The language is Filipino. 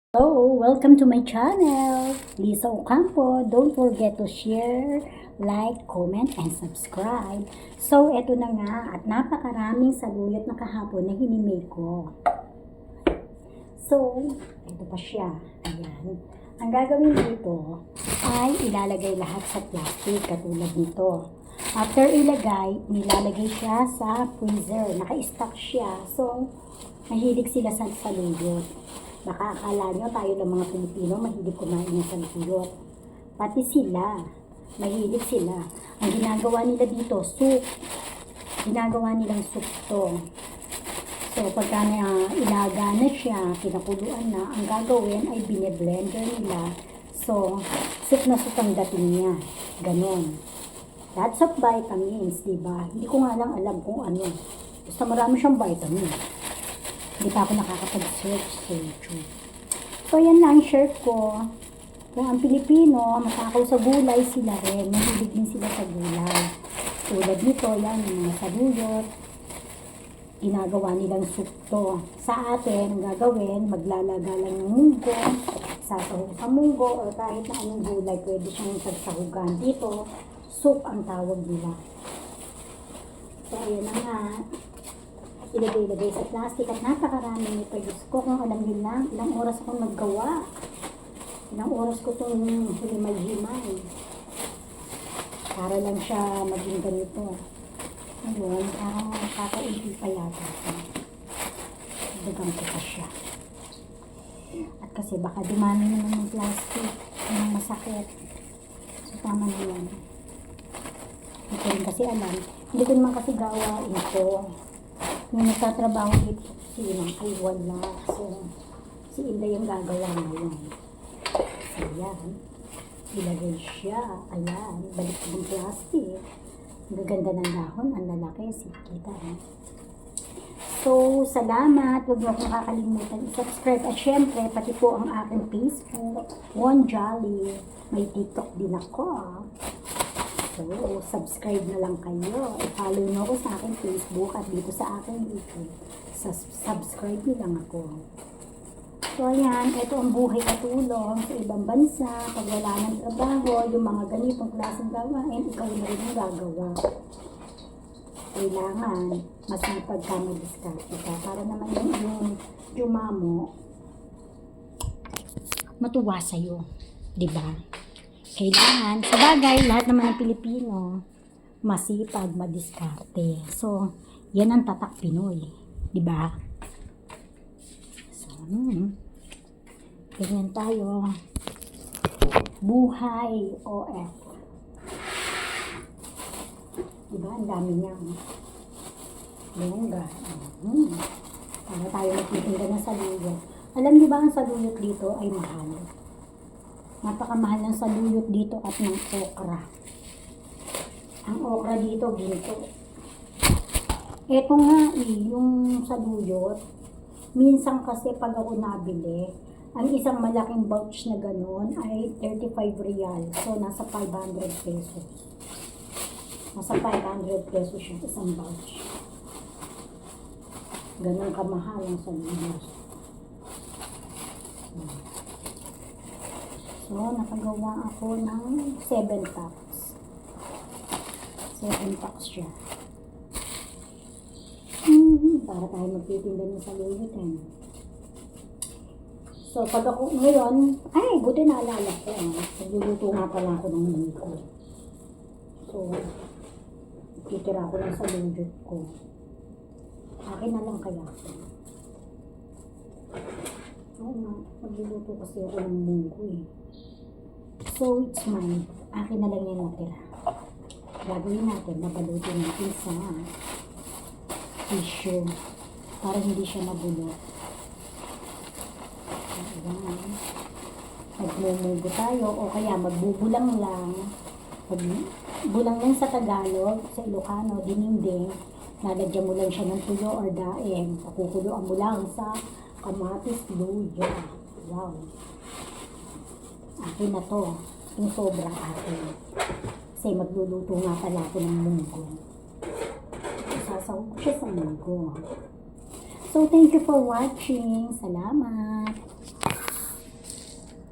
Hello, welcome to my channel, Lisa Ocampo. Don't forget to share, like, comment, and subscribe. So, eto na nga at napakaraming saluyot na kahapon na hinimay ko. So, eto pa siya. Ayan. Ang gagawin dito ay ilalagay lahat sa plastic katulad nito. After ilagay, nilalagay siya sa freezer. Naka-stock siya. So, mahilig sila sa saluyot. Baka akala nyo tayo ng mga Pilipino mahilig kumain ng saluyot. Pati sila, mahilig sila. Ang ginagawa nila dito, soup. Ginagawa nilang soup to. So, pagka ilaga na siya, pinakuluan na, ang gagawin ay bine-blender nila. So, soup na soup ang dating niya. Ganon. Lots of vitamins, diba? Hindi ko nga lang alam kung ano. Basta marami siyang vitamins. Hindi pa ako nakakapag-search sa YouTube. So, yan lang share ko. Kung ang Pilipino, matakaw sa gulay, sila rin. Mahilig din sila sa gulay. Tulad nito, yan, yung mga saluyot. Ginagawa nilang soup to. Sa atin, ang gagawin, maglalaga lang ng munggo, sasahog sa munggo, o kahit na anong gulay, pwede siyang pagsahugan. Dito, soup ang tawag nila. So, ayan na nga. Ilagay-lagay sa plastic at napakarami nito. Diyos ko, kung alam nyo lang, ilang oras akong naggawa. Ilang oras ko itong himay-himay. Para lang siya maging ganito. Ngayon, kakaunti pa yata. Dagang ko pa siya. At kasi baka dumami naman ng plastic. Yung masakit. So, tama na yan. Hindi ko rin kasi alam. Hindi ko naman kasi gawain ito. Yung nagtatrabaho dito, si Inang ay wala. So, si Inday yung gagawa ngayon. So, yan. Ilagay siya. Ayan. Balik ng plastic. Ang gaganda ng dahon. Ang lalaki. Kita. So, salamat. Huwag mo akong kakalimutan i-subscribe. At syempre, pati po ang aking Facebook. One Jolly. May TikTok din ako. So, subscribe na lang kayo. I-follow nyo ako sa aking Facebook at dito sa aking YouTube. Subscribe nyo lang ako. So, ayan. Ito ang buhay katulong sa ibang bansa. Pag wala ng trabaho, yung mga ganitong klaseng gawain, ikaw na rin yung gagawa. Kailangan masipag ka mag-discarte ka. Para naman yung mamo matuwa sa'yo. Diba? Kailangan, sa bagay, lahat naman ng Pilipino, masipag, madiskarte. So, yan ang tatak Pinoy. Diba? So, ganyan tayo. Buhay OF. Diba? Ang dami niya. Longga. Para tayo magtitinda ng saluyot. Alam niyo ba ang saluyot dito ay mahal? Napakamahal ng saluyot dito at ng okra. Ang okra dito, ginto. Ito nga yung saluyot. Minsan kasi pag ako nabili, ang isang malaking pouch na ganun ay 35 real. So, nasa 500 pesos. Nasa 500 pesos yung isang pouch. Ganun kamahal ang saluyot. So, nakagawa ako ng 7 packs. 7 packs siya. Para tayo magtitinda ng saluyot eh. So, pag ako ngayon, ay, buti naalala ko. Nagluluto nga pala ako ng munggo. So, titira ko ng saluyot ko. Akin na lang kaya ako. Oo nga, magluluto kasi ako ng munggo eh. So, it's mine. Akin na lang yan natira. Gagawin natin, babalutin natin sa tissue para hindi siya mabulok. Ayan. Magmumugo tayo o kaya magbubulang lang. Magbulang lang sa Tagalog, sa Ilocano, dininding. Lalagyan mo lang siya ng tuyo or daing. Pakukuluan mo lang sa kamatis, luya. Wow. Akin na to. Yung sobrang akin. Kasi magluluto nga pala ako ng munggo. Sasawag ko siya sa munggo. So, thank you for watching. Salamat.